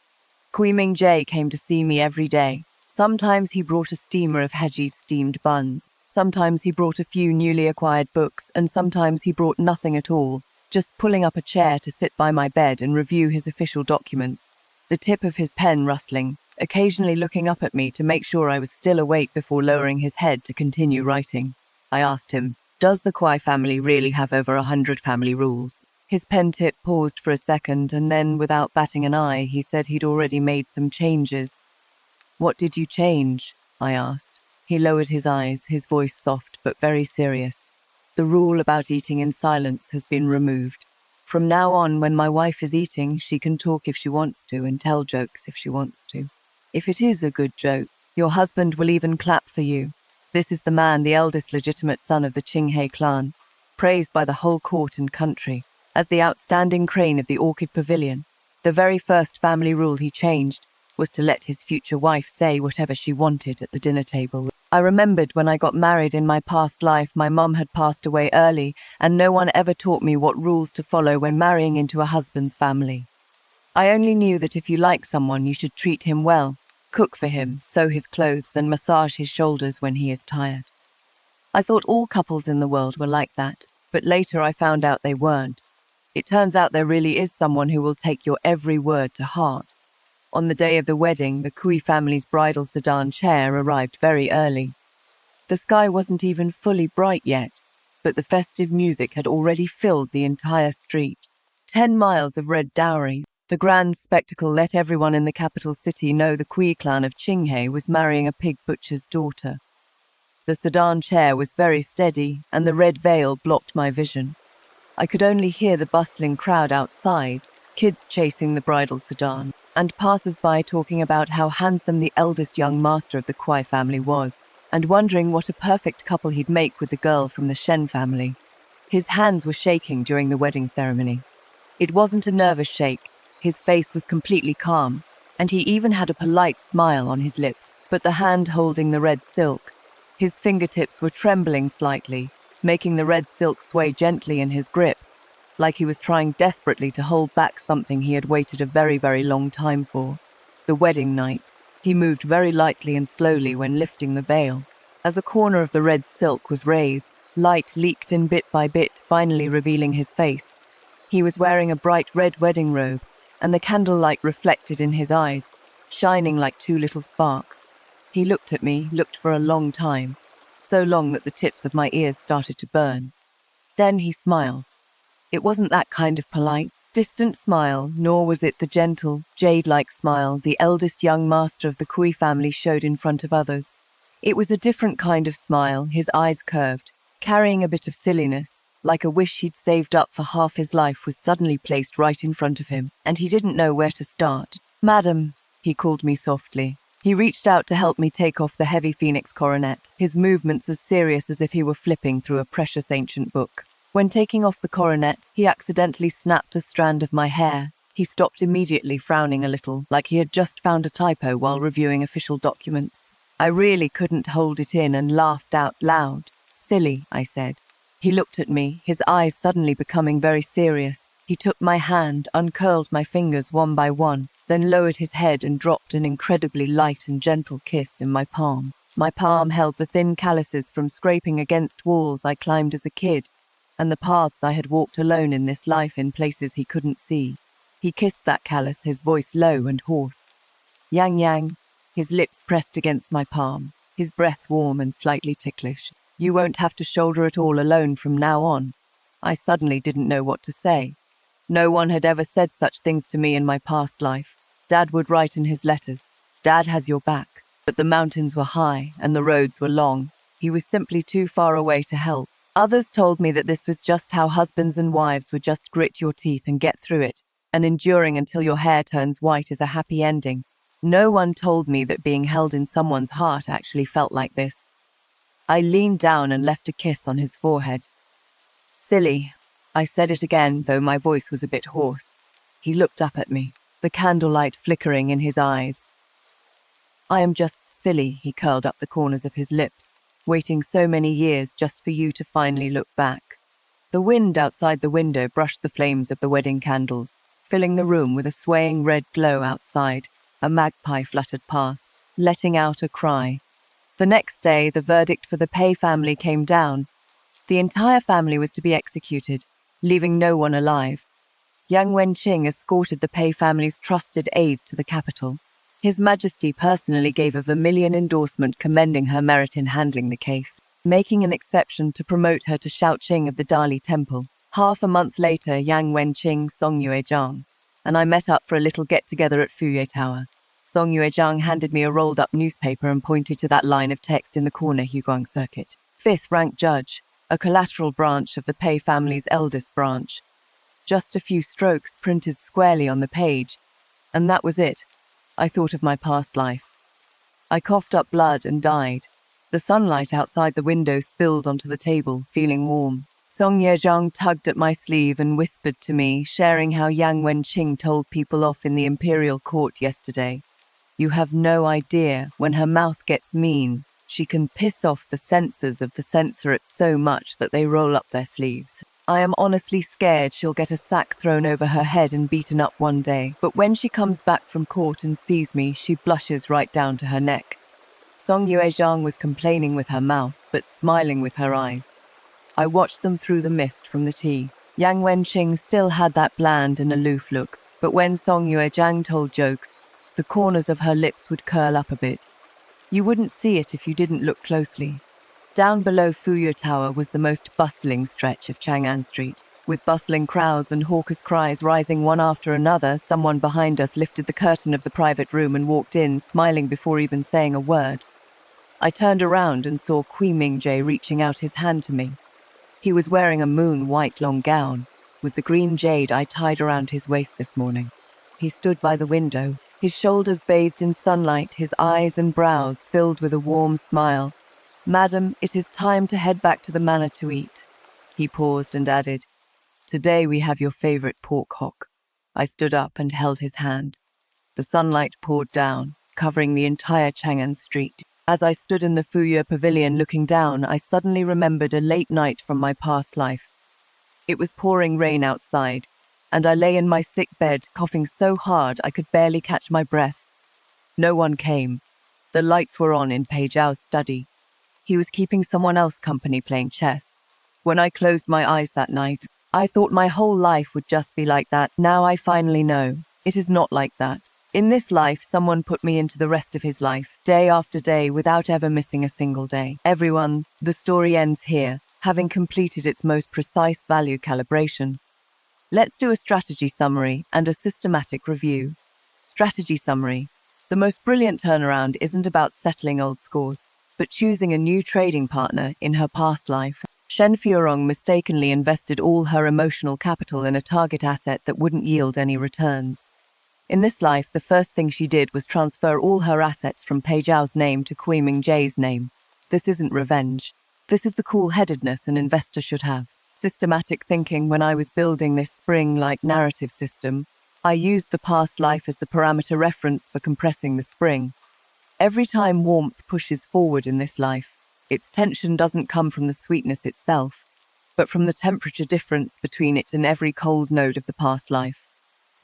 Kui Ming-jae came to see me every day. Sometimes he brought a steamer of Haji's steamed buns. Sometimes he brought a few newly acquired books, and sometimes he brought nothing at all, just pulling up a chair to sit by my bed and review his official documents, the tip of his pen rustling, occasionally looking up at me to make sure I was still awake before lowering his head to continue writing. I asked him, "Does the Kwai family really have over 100 family rules?" His pen tip paused for a second, and then, without batting an eye, he said he'd already made some changes. "What did you change?" I asked. He lowered his eyes, his voice soft but very serious. "The rule about eating in silence has been removed. From now on, when my wife is eating, she can talk if she wants to and tell jokes if she wants to. If it is a good joke, your husband will even clap for you. This is the man, the eldest legitimate son of the Qinghe clan, praised by the whole court and country as the outstanding crane of the Orchid Pavilion. The very first family rule he changed was to let his future wife say whatever she wanted at the dinner table. I remembered when I got married in my past life, my mum had passed away early, and no one ever taught me what rules to follow when marrying into a husband's family. I only knew that if you like someone, you should treat him well, cook for him, sew his clothes, and massage his shoulders when he is tired. I thought all couples in the world were like that, but later I found out they weren't. It turns out there really is someone who will take your every word to heart. On the day of the wedding, the Kui family's bridal sedan chair arrived very early. The sky wasn't even fully bright yet, but the festive music had already filled the entire street. 10 miles of red dowry. The grand spectacle let everyone in the capital city know the Kui clan of Qinghe was marrying a pig butcher's daughter. The sedan chair was very steady, and the red veil blocked my vision. I could only hear the bustling crowd outside, kids chasing the bridal sedan, and passers-by talking about how handsome the eldest young master of the Kwai family was, and wondering what a perfect couple he'd make with the girl from the Shen family. His hands were shaking during the wedding ceremony. It wasn't a nervous shake. His face was completely calm, and he even had a polite smile on his lips, but the hand holding the red silk. His fingertips were trembling slightly, making the red silk sway gently in his grip, like he was trying desperately to hold back something he had waited a very, very long time for. The wedding night. He moved very lightly and slowly when lifting the veil. As a corner of the red silk was raised, light leaked in bit by bit, finally revealing his face. He was wearing a bright red wedding robe, and the candlelight reflected in his eyes, shining like two little sparks. He looked at me, looked for a long time, so long that the tips of my ears started to burn. Then he smiled. It wasn't that kind of polite, distant smile, nor was it the gentle, jade-like smile the eldest young master of the Kui family showed in front of others. It was a different kind of smile, his eyes curved, carrying a bit of silliness, like a wish he'd saved up for half his life was suddenly placed right in front of him, and he didn't know where to start. "Madam," he called me softly. He reached out to help me take off the heavy phoenix coronet, his movements as serious as if he were flipping through a precious ancient book. When taking off the coronet, he accidentally snapped a strand of my hair. He stopped immediately, frowning a little, like he had just found a typo while reviewing official documents. I really couldn't hold it in and laughed out loud. "Silly," I said. He looked at me, his eyes suddenly becoming very serious. He took my hand, uncurled my fingers one by one, then lowered his head and dropped an incredibly light and gentle kiss in my palm. My palm held the thin calluses from scraping against walls I climbed as a kid, and the paths I had walked alone in this life in places he couldn't see. He kissed that callus, his voice low and hoarse. "Yang Yang," his lips pressed against my palm, his breath warm and slightly ticklish. "You won't have to shoulder it all alone from now on." I suddenly didn't know what to say. No one had ever said such things to me in my past life. Dad would write in his letters, "Dad has your back." But the mountains were high and the roads were long. He was simply too far away to help. Others told me that this was just how husbands and wives would just grit your teeth and get through it, and enduring until your hair turns white is a happy ending. No one told me that being held in someone's heart actually felt like this. I leaned down and left a kiss on his forehead. "Silly." I said it again, though my voice was a bit hoarse. He looked up at me, the candlelight flickering in his eyes. "I am just silly," he curled up the corners of his lips, "waiting so many years just for you to finally look back." The wind outside the window brushed the flames of the wedding candles, filling the room with a swaying red glow outside. A magpie fluttered past, letting out a cry. The next day, the verdict for the Pei family came down. The entire family was to be executed, leaving no one alive. Yang Wenqing escorted the Pei family's trusted aides to the capital. His Majesty personally gave a vermilion endorsement commending her merit in handling the case, making an exception to promote her to Shaoqing of the Dali Temple. Half a month later, Yang Wenqing, Song Yuezhang, and I met up for a little get-together at Fuyue Tower. Song Yuezhang handed me a rolled-up newspaper and pointed to that line of text in the corner Huguang Circuit. "Fifth-ranked judge, a collateral branch of the Pei family's eldest branch." Just a few strokes printed squarely on the page, and that was it. I thought of my past life. I coughed up blood and died. The sunlight outside the window spilled onto the table, feeling warm. Song Yuezhang tugged at my sleeve and whispered to me, sharing how Yang Wenqing told people off in the imperial court yesterday. "You have no idea, when her mouth gets mean, she can piss off the censors of the censorate so much that they roll up their sleeves. I am honestly scared she'll get a sack thrown over her head and beaten up one day, but when she comes back from court and sees me, she blushes right down to her neck." Song Yuezhang was complaining with her mouth, but smiling with her eyes. I watched them through the mist from the tea. Yang Wenqing still had that bland and aloof look, but when Song Yuezhang told jokes, the corners of her lips would curl up a bit. You wouldn't see it if you didn't look closely. Down below Fuyue Tower was the most bustling stretch of Chang'an Street. With bustling crowds and hawkers' cries rising one after another, someone behind us lifted the curtain of the private room and walked in, smiling before even saying a word. I turned around and saw Kui Mingjie reaching out his hand to me. He was wearing a moon-white long gown, with the green jade I tied around his waist this morning. He stood by the window, his shoulders bathed in sunlight, his eyes and brows filled with a warm smile. "Madam, it is time to head back to the manor to eat." He paused and added, "Today we have your favorite pork hock." I stood up and held his hand. The sunlight poured down, covering the entire Chang'an Street. As I stood in the Fuyue Pavilion looking down, I suddenly remembered a late night from my past life. It was pouring rain outside, and I lay in my sick bed, coughing so hard I could barely catch my breath. No one came. The lights were on in Pei Zhao's study. He was keeping someone else company playing chess. When I closed my eyes that night, I thought my whole life would just be like that. Now I finally know. It is not like that. In this life, someone put me into the rest of his life, day after day, without ever missing a single day. Everyone, the story ends here, having completed its most precise value calibration. Let's do a strategy summary and a systematic review. Strategy summary. The most brilliant turnaround isn't about settling old scores, but choosing a new trading partner in her past life. Shen Furong mistakenly invested all her emotional capital in a target asset that wouldn't yield any returns. In this life, the first thing she did was transfer all her assets from Pei Zhao's name to Kui Mingjae's name. This isn't revenge. This is the cool-headedness an investor should have. Systematic thinking. When I was building this spring-like narrative system, I used the past life as the parameter reference for compressing the spring. Every time warmth pushes forward in this life, its tension doesn't come from the sweetness itself, but from the temperature difference between it and every cold node of the past life.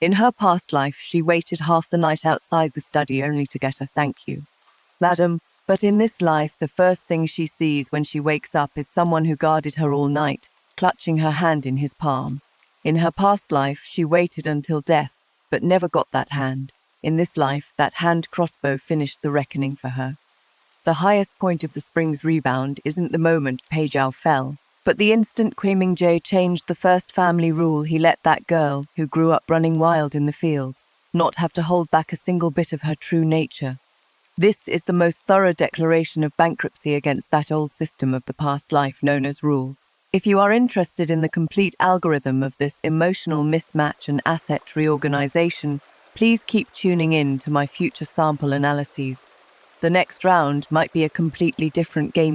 In her past life, she waited half the night outside the study only to get a thank you, madam. But in this life, the first thing she sees when she wakes up is someone who guarded her all night, clutching her hand in his palm. In her past life, she waited until death, but never got that hand. In this life, that hand crossbow finished the reckoning for her. The highest point of the spring's rebound isn't the moment Pei Zhao fell, but the instant Kui Mingjae changed the first family rule. He let that girl, who grew up running wild in the fields, not have to hold back a single bit of her true nature. This is the most thorough declaration of bankruptcy against that old system of the past life known as rules. If you are interested in the complete algorithm of this emotional mismatch and asset reorganization, please keep tuning in to my future sample analyses. The next round might be a completely different game.